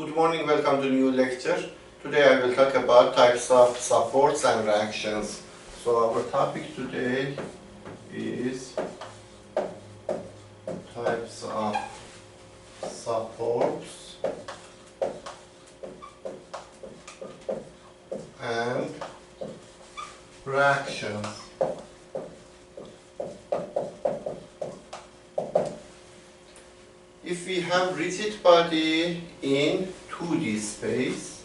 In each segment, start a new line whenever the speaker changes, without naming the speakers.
Good morning, welcome to new lecture. Today I will talk about types of supports and reactions. So our topic today is types of supports and reactions. If we have rigid body in 2D space,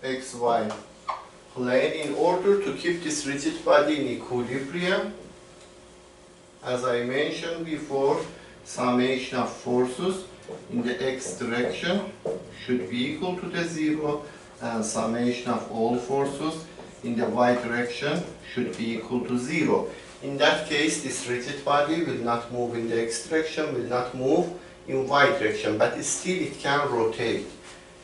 xy plane, in order to keep this rigid body in equilibrium, as I mentioned before, summation of forces in the x direction should be equal to the 0, and summation of all forces in the y direction should be equal to 0. In that case, this rigid body will not move in the x direction, will not move in y direction, but still it can rotate.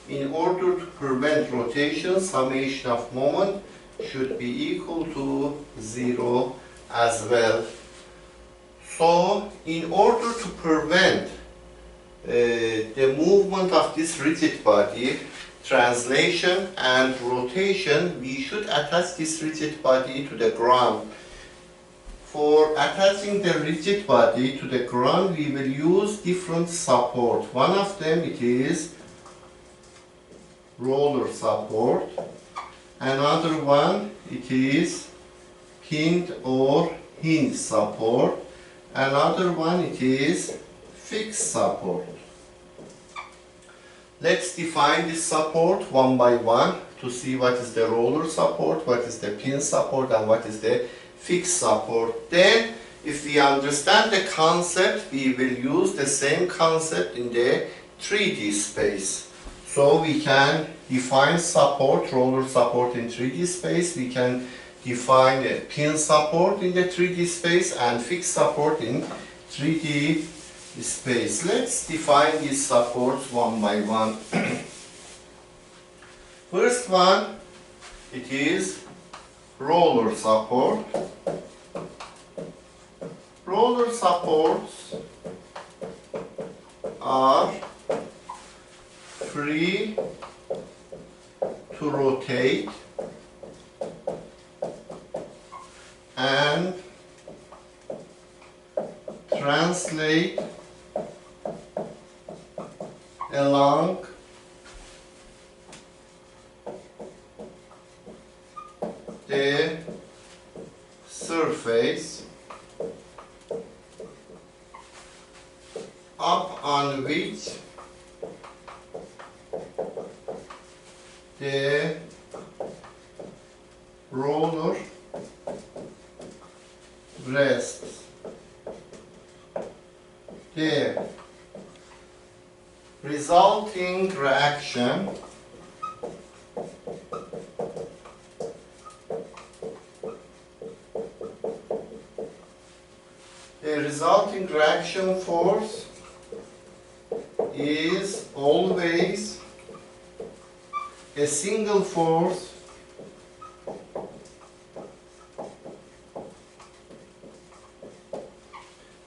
In order to prevent rotation, summation of moment should be equal to 0 as well. So, in order to prevent the movement of this rigid body, translation and rotation, we should attach this rigid body to the ground. For attaching the rigid body to the ground, we will use different support. One of them it is roller support. Another one it is pinned or hinge support. Another one it is fixed support. Let's define this support one by one to see what is the roller support, what is the pin support, and what is the fixed support. Then, if we understand the concept, we will use the same concept in the 3D space. So we can define support, roller support in 3D space. We can define a pin support in the 3D space and fixed support in 3D space. Let's define these supports one by one. First one, it is roller support. Roller supports are free to rotate and translate along the surface up on which the roller rests. The resulting reaction force is always a single force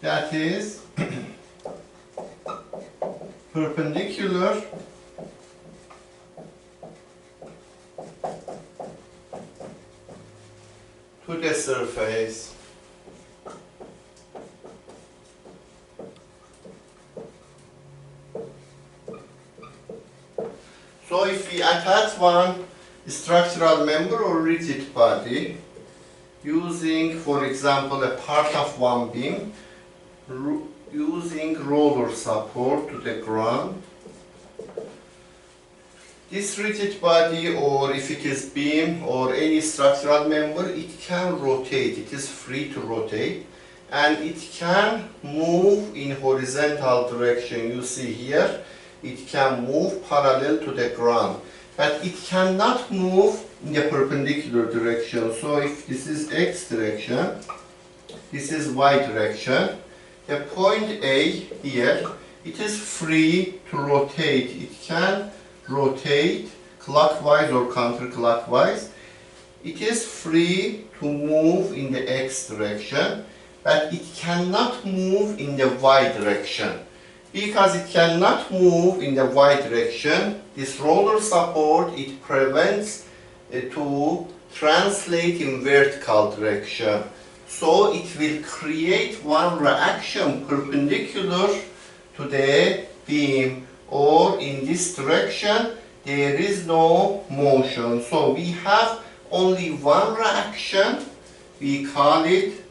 that is perpendicular to the surface. So if we attach one structural member or rigid body using, for example, a part of one beam, using roller support to the ground, this rigid body, or if it is beam or any structural member, it can rotate, it is free to rotate, and it can move in horizontal direction. You see here, it can move parallel to the ground, but it cannot move in the perpendicular direction. So if this is x direction, this is y direction, the point A here, it is free to rotate. It can rotate clockwise or counterclockwise. It is free to move in the x direction, but it cannot move in the y direction. Because it cannot move in the y direction, this roller support, it prevents it to translate in vertical direction. So it will create one reaction perpendicular to the beam, or in this direction there is no motion. So we have only one reaction, we call it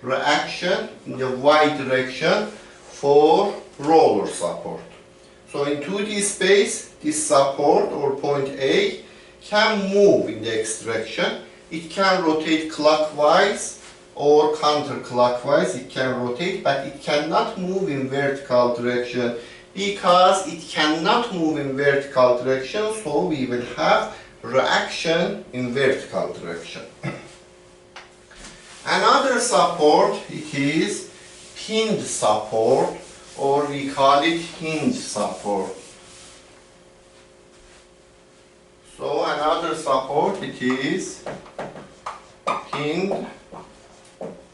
reaction in the y direction for roller support. So in 2D space, this support or point A can move in the x direction. It can rotate clockwise or counterclockwise, it can rotate, but it cannot move in vertical direction. Because it cannot move in vertical direction, so we will have reaction in vertical direction. Another support, it is pinned support, or we call it hinge support. So another support, it is pinned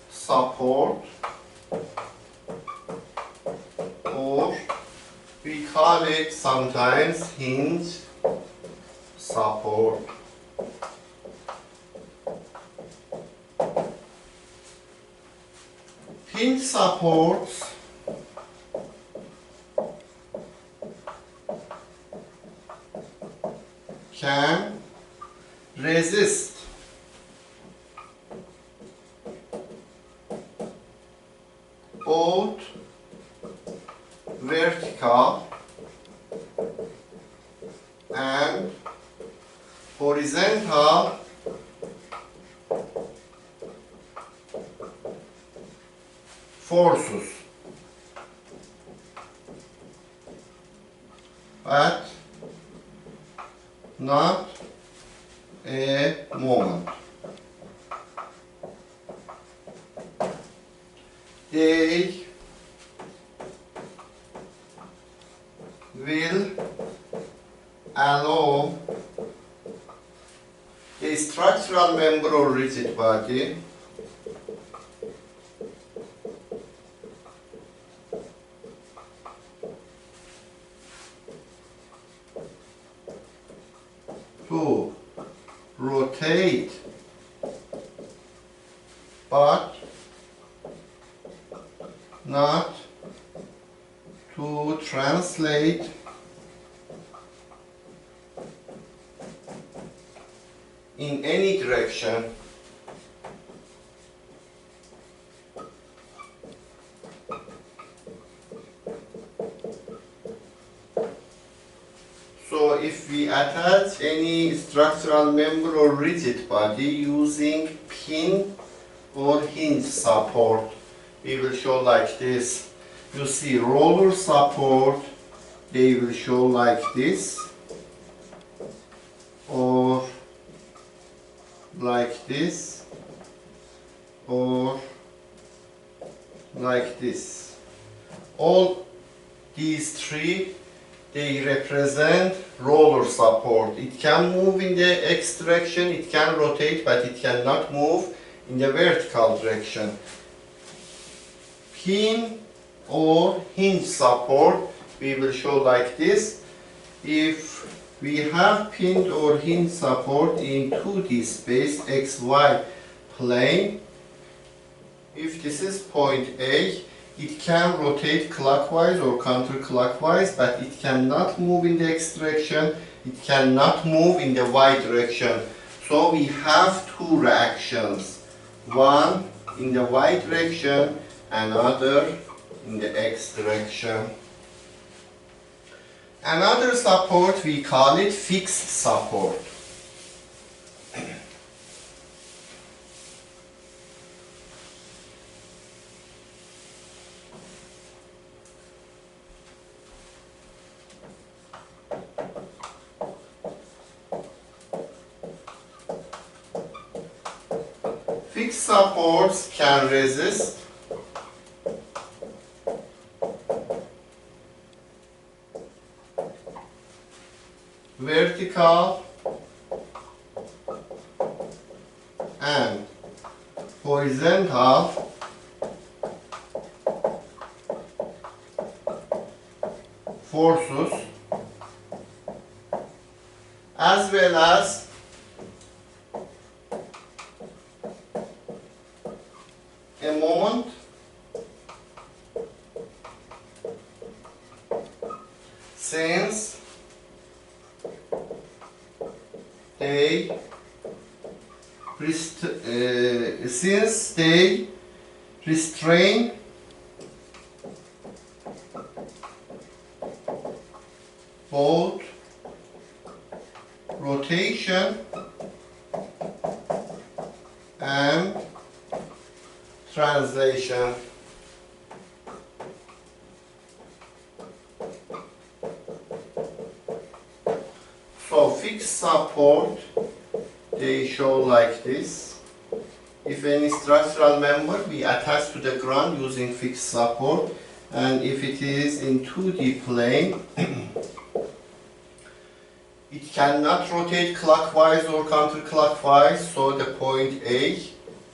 support, or we call it sometimes hinge support. Hinge supports can resist both vertical and horizontal forces, but not a moment. They will allow a structural member or rigid body to rotate but not to translate in any direction So if we attach any structural member or rigid body using pin or hinge support, we will show like this. You see roller support, they will show like this or like this or like this. All these three, they represent roller support. It can move in the x direction, it can rotate, but it cannot move in the vertical direction. Pin or hinge support, we will show like this. If we have pinned or hinge support in 2D space, xy plane, if this is point A, it can rotate clockwise or counterclockwise, but it cannot move in the x direction, it cannot move in the y direction. So we have two reactions, one in the y direction, another in the x direction. Another support, we call it fixed support. Fixed supports can resist vertical and horizontal forces as well as a moment since they restrain both rotation and translation. So fixed support, they show like this. If any structural member we attach to the ground using fixed support, and if it is in 2D plane, it cannot rotate clockwise or counterclockwise, so the point A,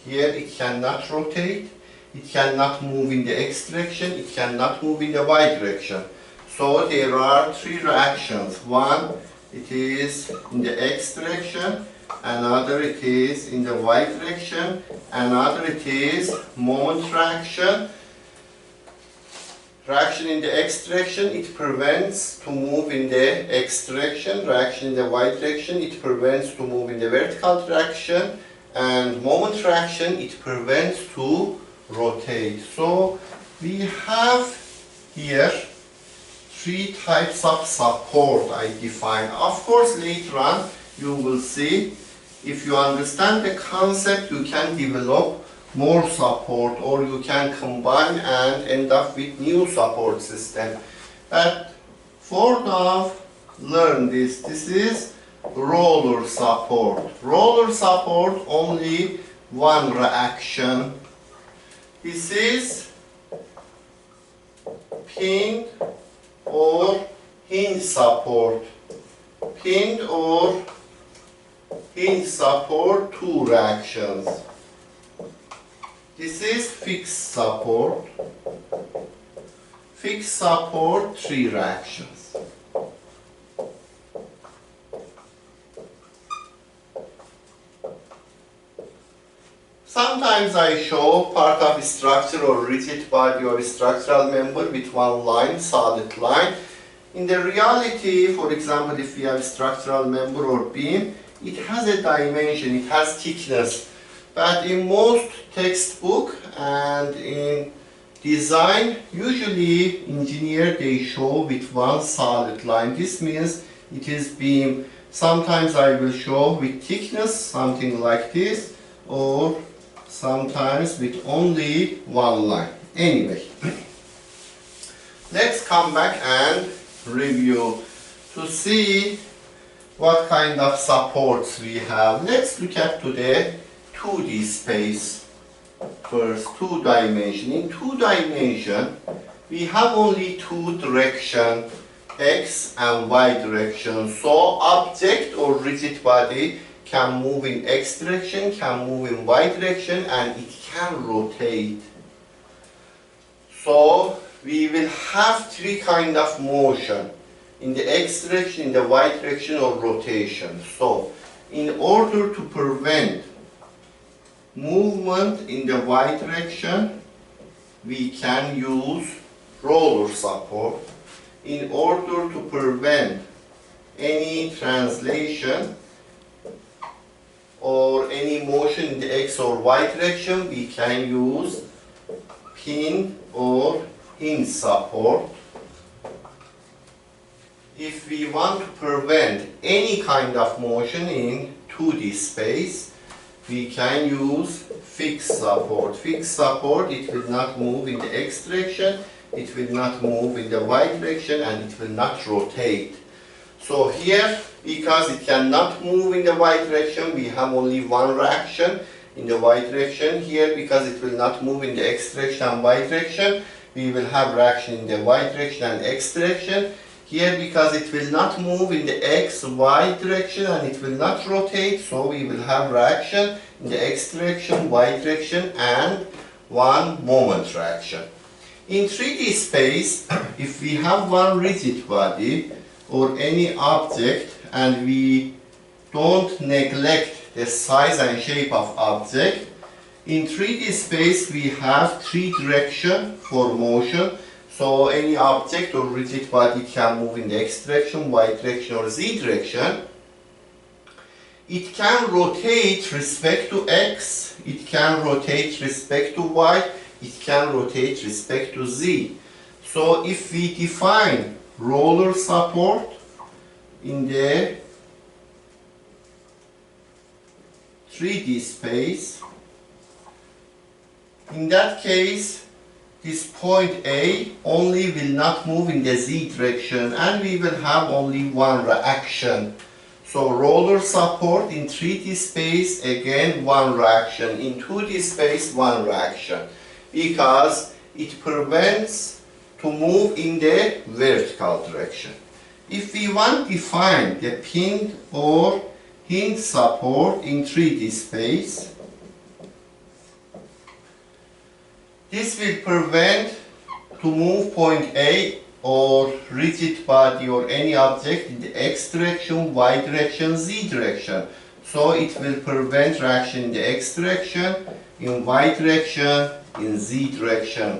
here it cannot rotate, it cannot move in the X direction, it cannot move in the Y direction. So there are three reactions. One, it is in the X direction, another it is in the Y direction, another it is moment reaction. Reaction in the X direction, it prevents to move in the X direction. Reaction in the Y direction, it prevents to move in the vertical direction. And moment reaction, it prevents to rotate. So we have here three types of support I define. Of course, later on you will see, if you understand the concept, you can develop more support, or you can combine and end up with new support system. But for now, learn this. This is roller support. Roller support, only one reaction. This is pinned or hinge support. Pinned or hinge support, two reactions. This is fixed support. Fixed support, three reactions. Sometimes I show part of a structure or rigid body or structural member with one line, solid line. In the reality, for example, if we have a structural member or beam, it has a dimension, it has thickness. But in most textbook and in design, usually engineer they show with one solid line. This means it is beam. Sometimes I will show with thickness, something like this, or sometimes with only one line. Anyway, let's come back and review to see what kind of supports we have. Let's look at today 2D space first, two dimension. In two dimension, we have only two direction, X and Y direction. So object or rigid body can move in X direction, can move in Y direction, and it can rotate. So we will have three kind of motion: in the X direction, in the Y direction, or rotation. So in order to prevent movement in the Y direction, we can use roller support. In order to prevent any translation or any motion in the X or Y direction, we can use pin or hinge support. If we want to prevent any kind of motion in 2D space, we can use fixed support. Fixed support, it will not move in the X direction, it will not move in the Y direction, and it will not rotate. So here, because it cannot move in the Y direction, we have only one reaction in the Y direction. Here, because it will not move in the X direction and Y direction, we will have reaction in the Y direction and X direction. Here, because it will not move in the X, Y direction, and it will not rotate, so we will have reaction in the X direction, Y direction, and one moment reaction. In 3D space, if we have one rigid body or any object and we don't neglect the size and shape of object, in 3D space we have three directions for motion. So any object or rigid body can move in the x direction, y direction or z direction. It can rotate respect to x, it can rotate respect to y, it can rotate respect to z. So if we define roller support in the 3D space, in that case this point A only will not move in the z direction and we will have only one reaction. So roller support in 3D space, again one reaction. In 2D space, one reaction. Because it prevents to move in the vertical direction. If we want to define the pin or hinge support in 3D space, this will prevent to move point A or rigid body or any object in the x direction, y direction, z direction. So it will prevent reaction in the x direction, in y direction, in z direction.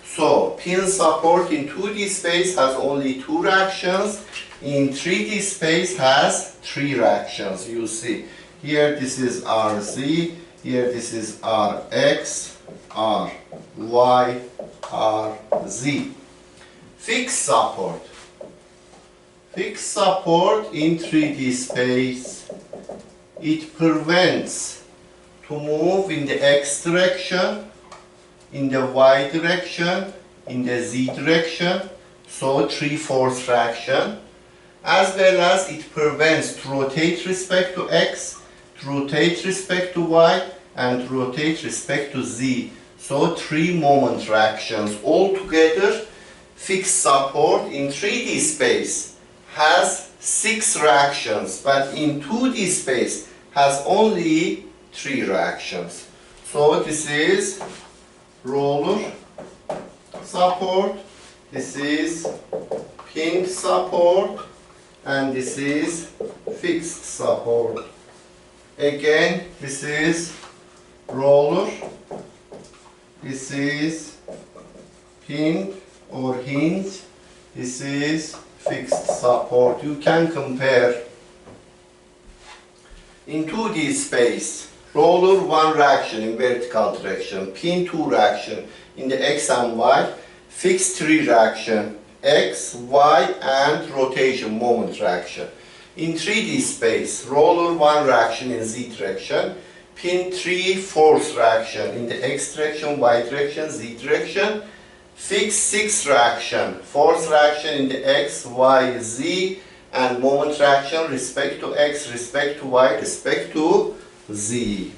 So pin support in 2D space has only two reactions. In 3D space has three reactions. You see here this is RZ, here this is RX, RY, RZ. Fixed support. Fixed support in 3D space, it prevents to move in the x direction, in the y direction, in the z direction, so 3/4 reaction, as well as it prevents to rotate respect to x, to rotate respect to y, and to rotate respect to z. So 3 moment reactions. Altogether, fixed support in 3D space has 6 reactions, but in 2D space has only 3 reactions. So this is roller support, this is pin support, and this is fixed support. Again, this is roller, this is pin or hinge, this is fixed support. You can compare. In 2D space, roller 1 reaction in vertical direction, pin 2 reaction in the x and y, fixed 3 reaction, x, y, and rotation moment reaction. In 3D space, roller 1 reaction in z direction, pin 3/4 reaction in the x direction, y direction, z direction, fixed 6 reaction, 4th reaction in the x, y, z, and moment reaction respect to x, respect to y, respect to z.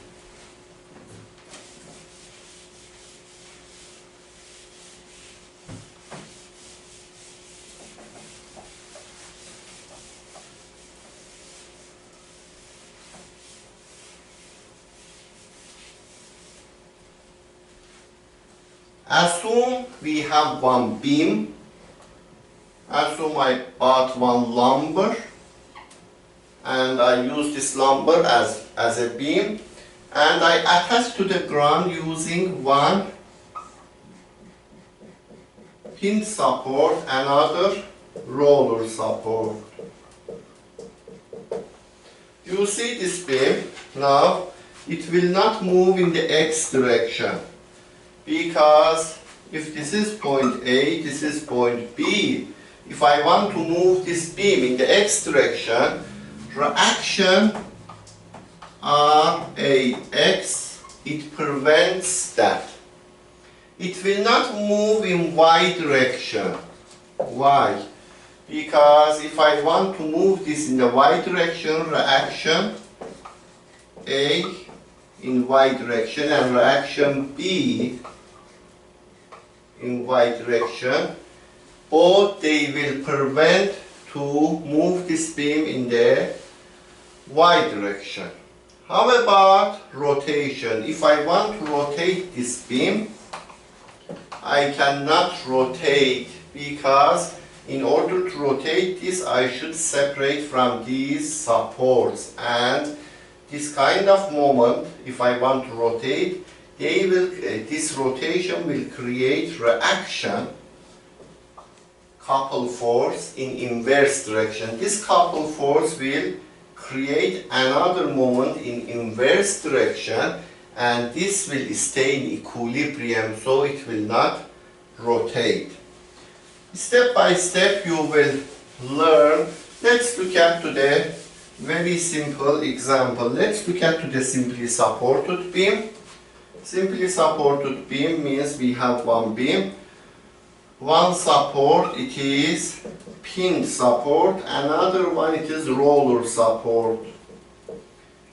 Assume we have one beam. Assume I bought one lumber and I use this lumber as a beam, and I attach to the ground using one pin support, another roller support. You see this beam now, it will not move in the x direction, because if this is point A, this is point B, if I want to move this beam in the x direction, reaction RAX, it prevents that. It will not move in y direction. Why? Because if I want to move this in the y direction, reaction A in y direction and reaction B in y direction, both they will prevent to move this beam in the y direction. How about rotation? If I want to rotate this beam, I cannot rotate because in order to rotate this, I should separate from these supports, and this kind of moment, if I want to rotate, this rotation will create reaction, couple force in inverse direction. This couple force will create another moment in inverse direction, and this will stay in equilibrium, so it will not rotate. Step by step you will learn. Let's look at the very simple example. Let's look at the simply supported beam. Simply supported beam means we have one beam, one support, it is pin support, another one it is roller support.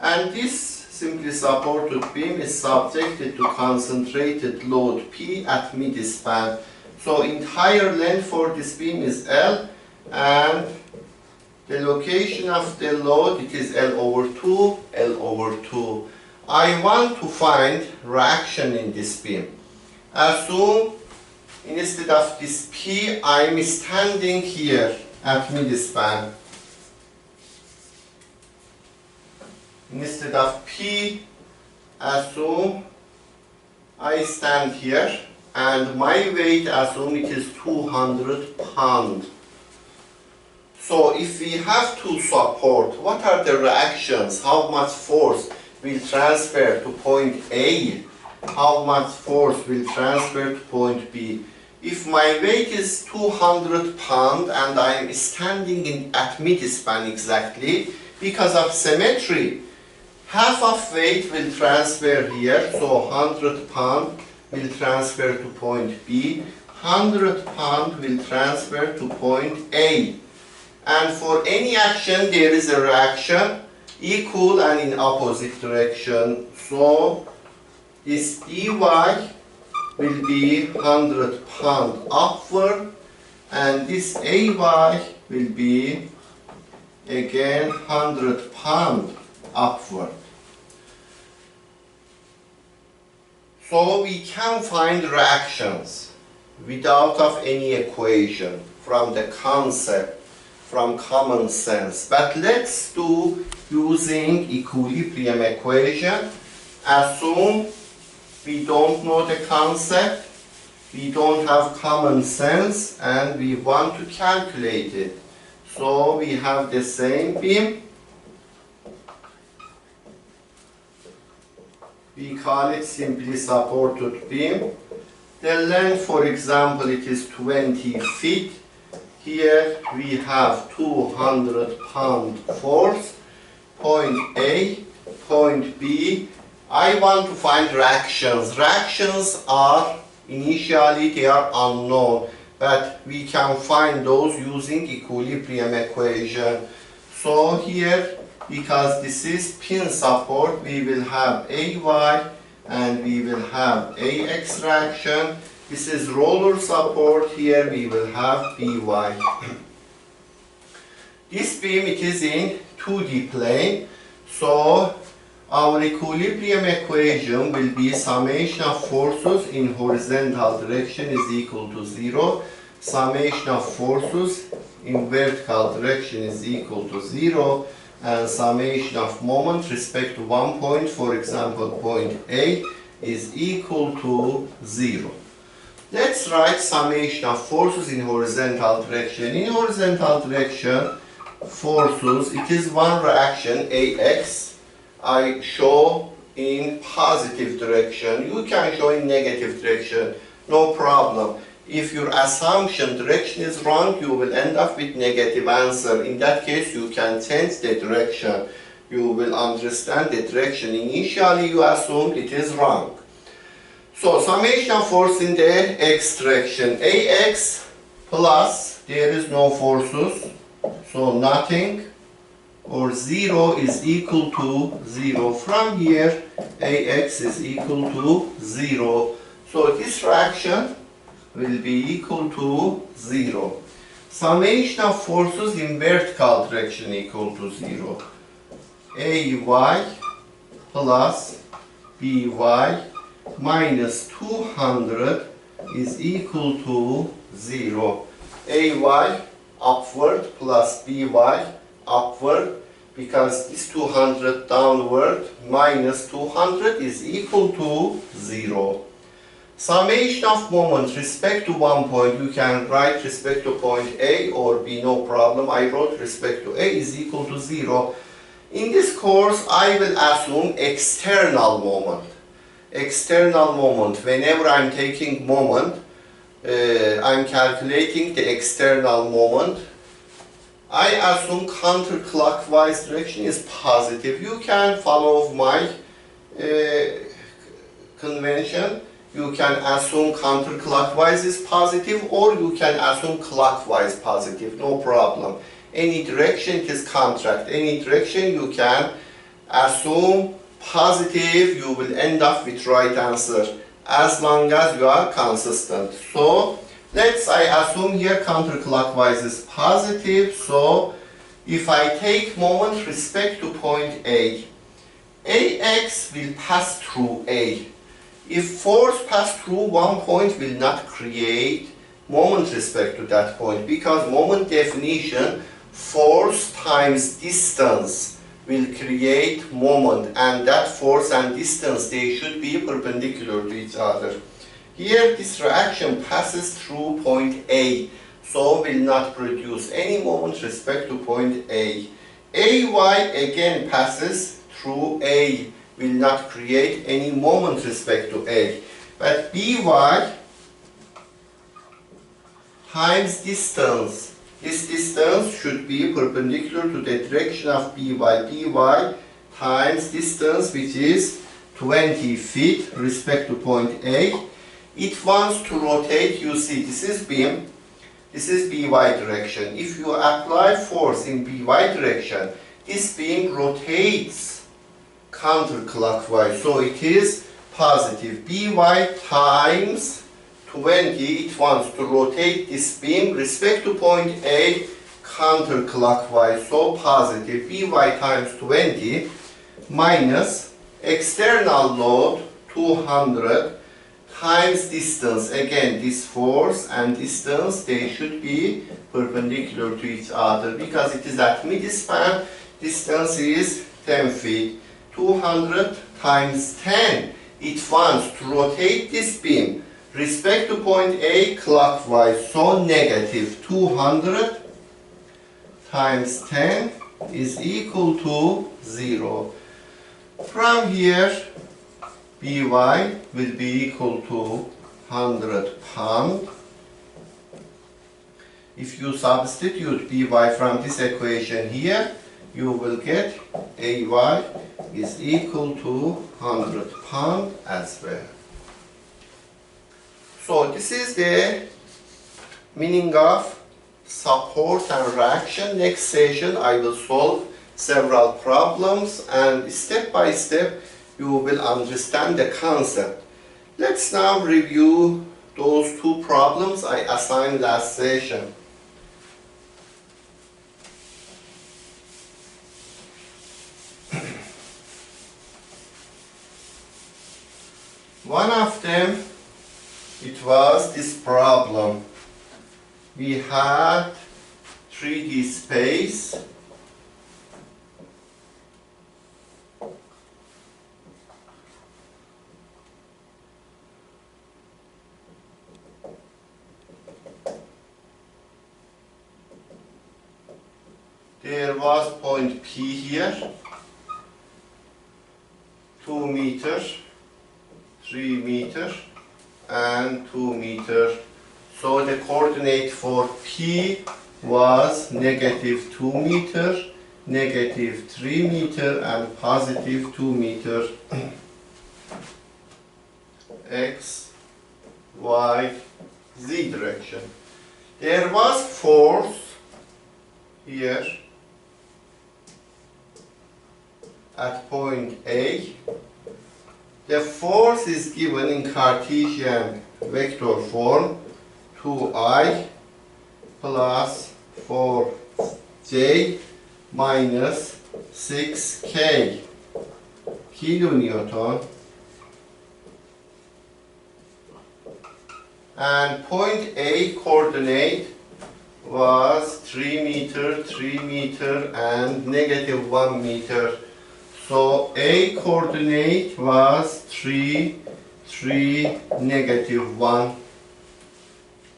And this simply supported beam is subjected to concentrated load P at midspan. So entire length for this beam is L, and the location of the load, it is L over 2, L over 2. I want to find reaction in this beam. Assume instead of this P, I am standing here at midspan. Instead of P, assume I stand here, and my weight, assume it is 200 pounds. So if we have to support, what are the reactions? How much force will transfer to point A? How much force will transfer to point B? If my weight is 200 pounds and I am standing at midspan exactly, because of symmetry, half of weight will transfer here, so 100 pounds will transfer to point B, 100 pounds will transfer to point A. And for any action there is a reaction equal and in opposite direction. So this dy will be 100 pounds upward, and this ay will be again 100 pounds upward. So we can find reactions without of any equation from the concept, from common sense. But let's do using equilibrium equation. Assume we don't know the concept, we don't have common sense, and we want to calculate it. So we have the same beam. We call it simply supported beam. The length, for example, it is 20 feet. Here we have 200 pound force, point A, point B. I want to find reactions. Reactions are, initially they are unknown, but we can find those using equilibrium equation. So here, because this is pin support, we will have AY and we will have AX reaction. This is roller support, here we will have BY. This beam, it is in 2D plane, so our equilibrium equation will be summation of forces in horizontal direction is equal to 0, summation of forces in vertical direction is equal to 0, and summation of moment respect to one point, for example point A, is equal to 0. Let's write summation of forces in horizontal direction. In horizontal direction, forces, it is one reaction, AX. I show in positive direction. You can show in negative direction, no problem. If your assumption direction is wrong, you will end up with negative answer. In that case, you can change the direction. You will understand the direction initially you assumed it is wrong. So summation of force in the x direction, AX plus, there is no forces, so nothing, or 0 is equal to 0. From here, AX is equal to 0. So this reaction will be equal to 0. Summation of forces in vertical direction equal to 0. AY plus BY minus 200 is equal to 0. AY upward plus BY upward, because this 200 downward minus 200 is equal to 0. Summation of moment respect to one point, you can write respect to point A or B, no problem. I wrote respect to A is equal to 0. In this course, I will assume external moment. External moment, whenever I'm taking moment, I'm calculating the external moment. I assume counterclockwise direction is positive. You can follow my convention. You can assume counterclockwise is positive, or you can assume clockwise positive, no problem. Any direction it is contract. Any direction you can assume positive, you will end up with right answer as long as you are consistent. So I assume here counterclockwise is positive. So if I take moment respect to point A, AX will pass through A. If force pass through one point, will not create moment respect to that point, because moment definition, force times distance will create moment, and that force and distance, they should be perpendicular to each other. Here this reaction passes through point A, so will not produce any moment respect to point A. AY again passes through A, will not create any moment respect to A. But BY times distance, this distance should be perpendicular to the direction of BY. BY times distance, which is 20 feet respect to point A. It wants to rotate, you see this is beam, this is BY direction. If you apply force in BY direction, this beam rotates counterclockwise, so it is positive. BY times 20, it wants to rotate this beam respect to point A counterclockwise, so positive. BY times 20 minus external load 200 times distance. Again, this force and distance, they should be perpendicular to each other, because it is at mid-span, distance is 10 feet. 200 times 10, it wants to rotate this beam respect to point A clockwise, so negative. 200 times 10 is equal to 0. From here, BY will be equal to 100 pound. If you substitute BY from this equation here, you will get AY is equal to 100 pound as well. So this is the meaning of support and reaction. Next session I will solve several problems, and step by step you will understand the concept. Let's now review those two problems I assigned last session. One of them, it was this problem. We had 3D space. There was point P here, 2 meters, 3 meters, and 2 meters. So the coordinate for P was negative 2 meters, negative 3 meters, and positive 2 meters. X, Y, Z direction. There was force here at point A. The force is given in Cartesian vector form, 2I plus 4J minus 6K kilonewton, and point A coordinate was 3 meter, 3 meter, and negative 1 meter. So A coordinate was 3, 3, negative 1.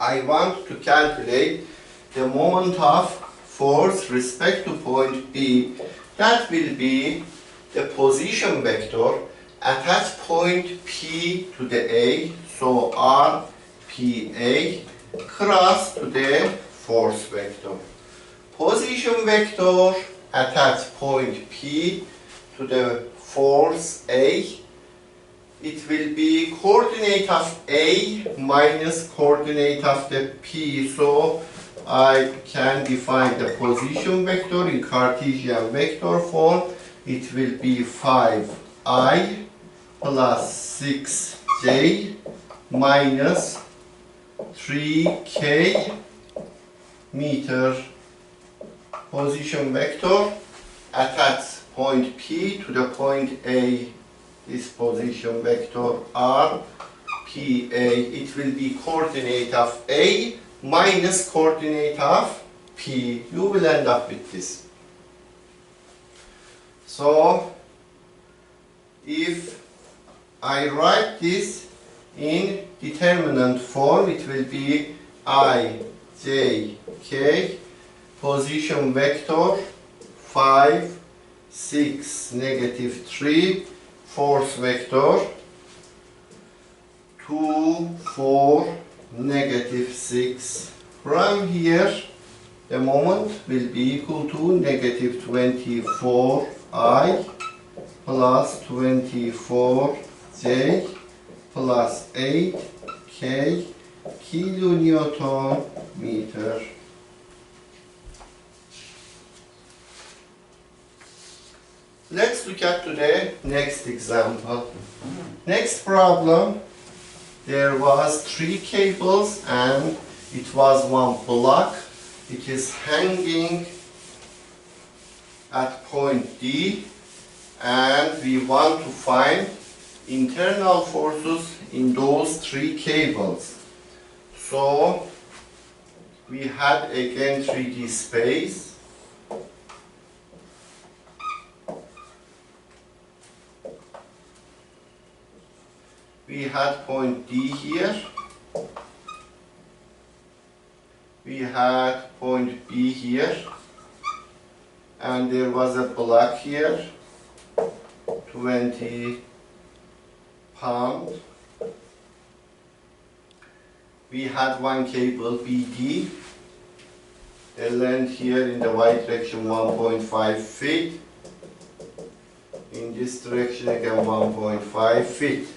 I want to calculate the moment of force respect to point B. That will be the position vector attach point P to the A, so R, P, A, cross to the force vector. Position vector attach point P to the force A. It will be coordinate of A minus coordinate of the P. So I can define the position vector in Cartesian vector form. It will be 5I plus 6J minus 3K meter. Position vector attach point P to the point A. This position vector R, P, A. It will be coordinate of A minus coordinate of P. You will end up with this. So, if I write this in determinant form, it will be I, J, K, position vector 5, 6, negative 3, force vector 2, 4, negative 6. From here, the moment will be equal to negative 24I plus 24J plus 8K kilonewton meter. Let's look at the next example. Next problem, there was 3 cables and it was one block. It is hanging at point D and we want to find internal forces in those 3 cables. So we had again 3D space. We had point D here. We had point B here. And there was a block here, 20 pounds. We had one cable BD. The length here in the y direction 1.5 feet. In this direction again 1.5 feet.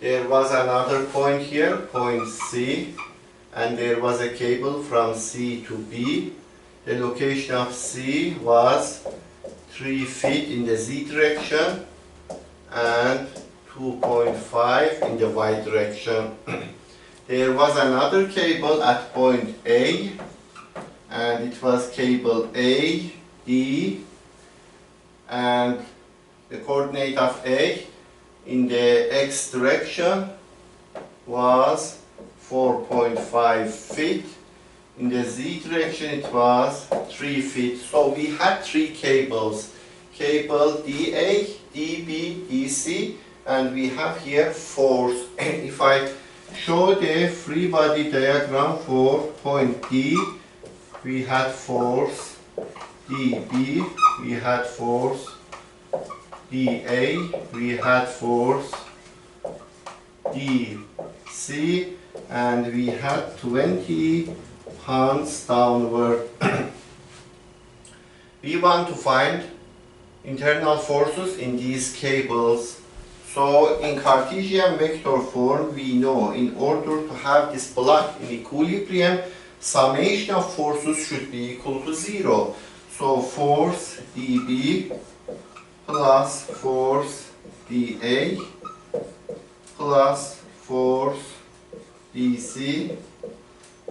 There was another point here, point C, and there was a cable from C to B. The location of C was 3 feet in the Z direction and 2.5 in the Y direction. There was another cable at point A, and it was cable A, D, and the coordinate of A in the X direction was 4.5 feet. In the Z direction it was 3 feet. So we had 3 cables. Cable DA, DB, DC, and we have here force. If I show the free body diagram for point D, we had force DB, we had force DA, we had force DC, and we had 20 pounds downward. We want to find internal forces in these cables. So in Cartesian vector form, we know in order to have this block in equilibrium, summation of forces should be equal to 0. So force dB plus force dA plus force dC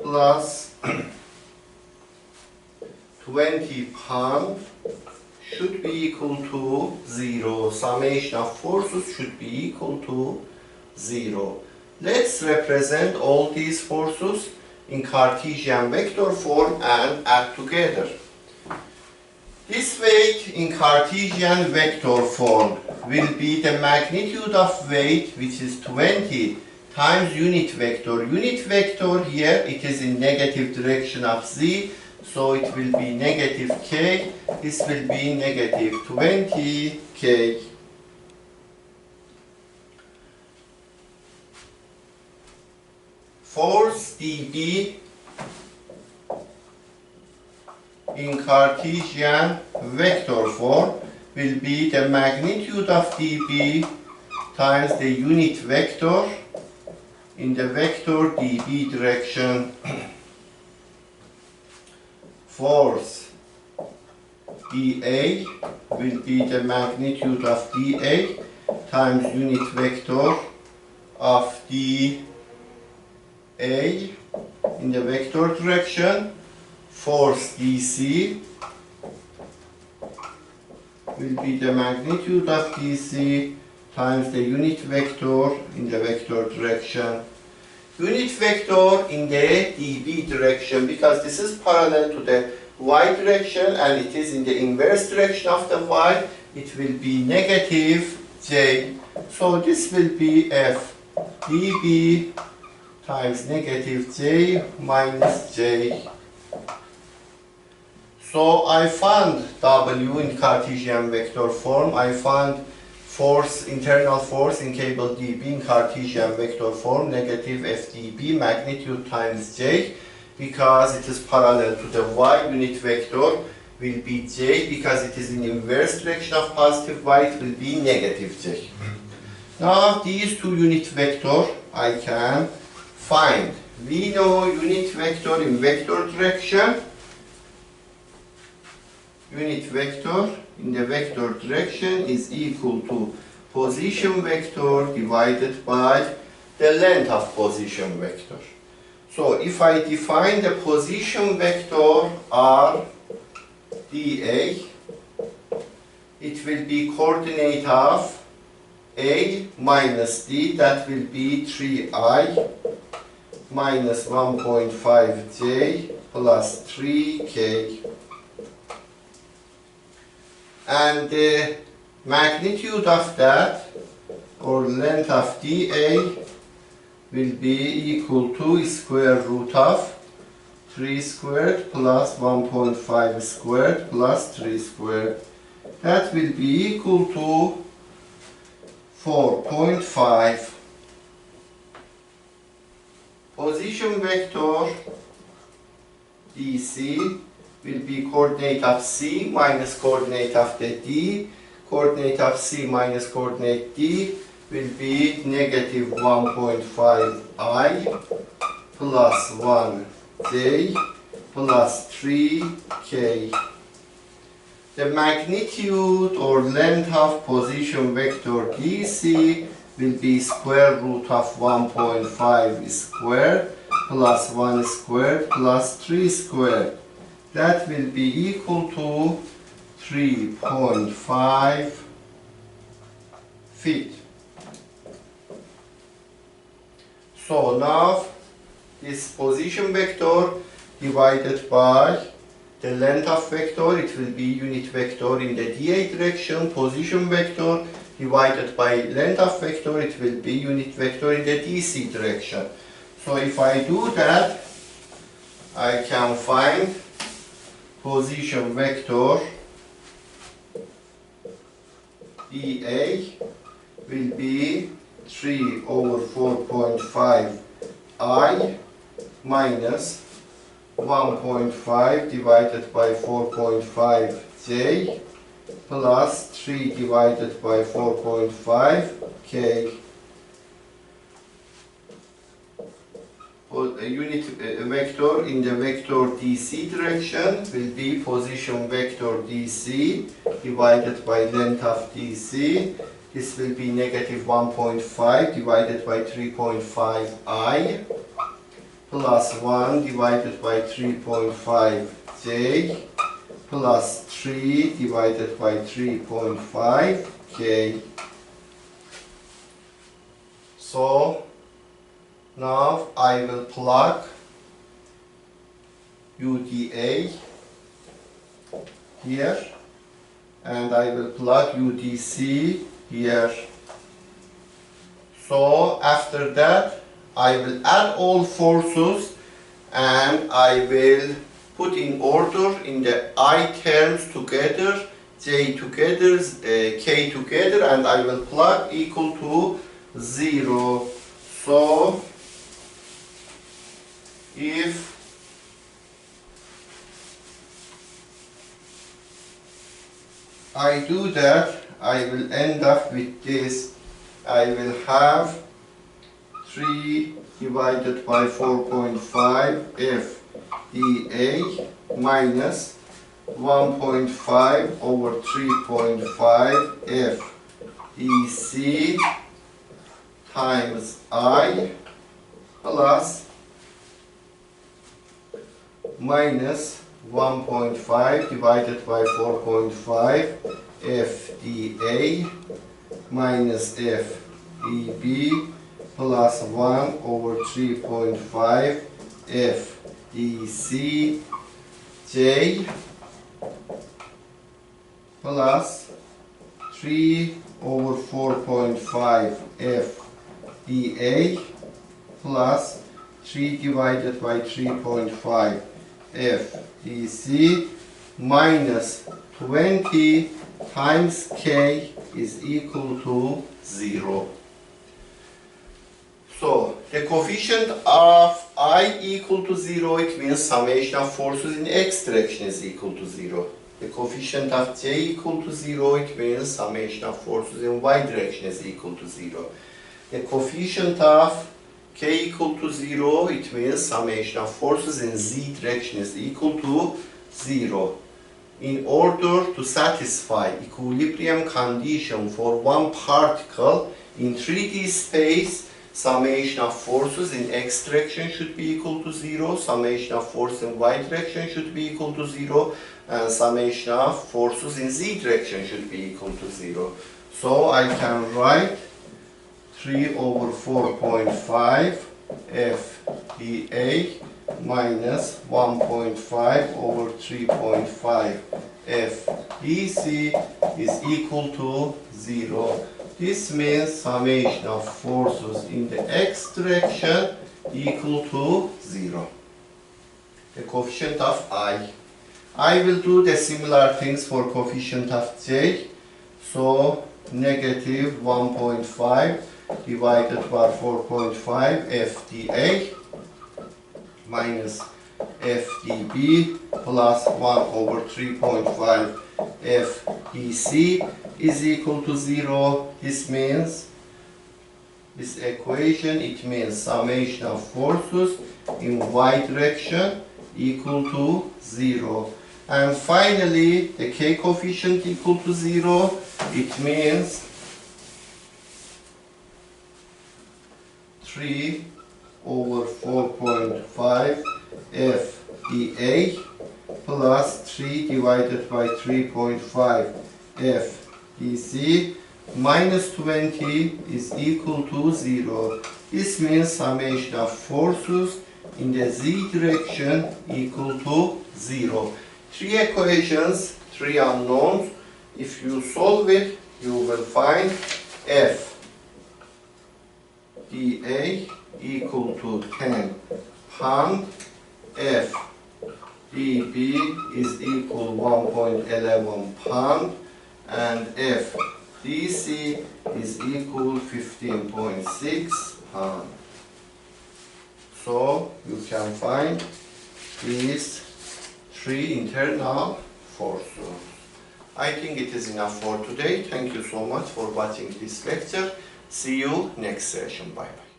plus 20 pounds should be equal to 0. Summation of forces should be equal to 0. Let's represent all these forces in Cartesian vector form and add together. This weight in Cartesian vector form will be the magnitude of weight, which is 20 times unit vector. Unit vector here, it is in negative direction of z, so it will be negative k. This will be negative 20k. Force dB in Cartesian vector form will be the magnitude of dB times the unit vector in the vector dB direction. Force dA will be the magnitude of dA times unit vector of dA in the vector direction. Force dC will be the magnitude of dC times the unit vector in the vector direction. Unit vector in the dB direction, because this is parallel to the y direction and it is in the inverse direction of the y, it will be negative j. So this will be f dB times negative j minus j. So I found W in Cartesian vector form. I found force, internal force in cable dB in Cartesian vector form, negative f dB, magnitude times j, because it is parallel to the y. Unit vector will be j, because it is in inverse direction of positive y, it will be negative j. Now these two unit vector I can find. We know unit vector in vector direction. Unit vector in the vector direction is equal to position vector divided by the length of position vector. So if I define the position vector r dA, it will be coordinate of a minus d, that will be 3I minus 1.5j plus 3k. And the magnitude of that, or length of dA, will be equal to square root of 3 squared plus 1.5 squared plus 3 squared. That will be equal to 4.5. Position vector dC will be coordinate of C minus coordinate of the D. Coordinate of C minus coordinate D will be negative 1.5I plus 1J plus 3K. The magnitude or length of position vector DC will be square root of 1.5 squared plus 1 squared plus 3 squared. That will be equal to 3.5 feet. So now this position vector divided by the length of vector, it will be unit vector in the dA direction. Position vector divided by length of vector, it will be unit vector in the DC direction. So if I do that, I can find position vector dA will be 3 over 4.5 I minus 1.5 divided by 4.5 J plus 3 divided by 4.5 K. A unit vector in the vector DC direction will be position vector DC divided by length of DC. This will be negative 1.5 divided by 3.5 I plus 1 divided by 3.5 J plus 3 divided by 3.5 K. So Now I will plug UDA here, and I will plug UDC here. So after that I will add all forces and I will put in order in the I terms together, J together, K together, and I will plug equal to 0. So if I do that, I will end up with this. I will have 3 divided by 4.5 F dA minus 1.5 over 3.5 F dC times I plus minus 1.5 divided by 4.5 F dA minus F dB plus 1 over 3.5 F dC J plus 3 over 4.5 F dA plus 3 divided by 3.5 F dC minus 20 times K is equal to 0. So the coefficient of I equal to 0, it means summation of forces in X direction is equal to 0. The coefficient of J equal to 0, it means summation of forces in Y direction is equal to 0. The coefficient of K equal to 0, it means summation of forces in Z direction is equal to 0. In order to satisfy equilibrium condition for one particle in 3D space, summation of forces in X direction should be equal to 0, summation of forces in Y direction should be equal to 0, and summation of forces in Z direction should be equal to 0. So I can write 3 over 4.5 F dA minus 1.5 over 3.5 F dC is equal to 0. This means summation of forces in the X direction equal to 0. The coefficient of I will do the similar things for coefficient of J. So negative 1.5 divided by 4.5 FdA minus FdB plus 1 over 3.5 FdC is equal to 0. This means, this equation, it means summation of forces in Y direction equal to 0. And finally, the K coefficient equal to 0, it means 3 over 4.5 F dA plus 3 divided by 3.5 F dC minus 20 is equal to 0. This means summation of forces in the Z direction equal to 0. 3 equations, 3 unknowns. If you solve it, you will find F dA equal to 10 pound, F dB is equal 1.11 pound, and F dC is equal 15.6 pound. So you can find these 3 internal forces. I think it is enough for today. Thank you so much for watching this lecture. See you next session. Bye bye.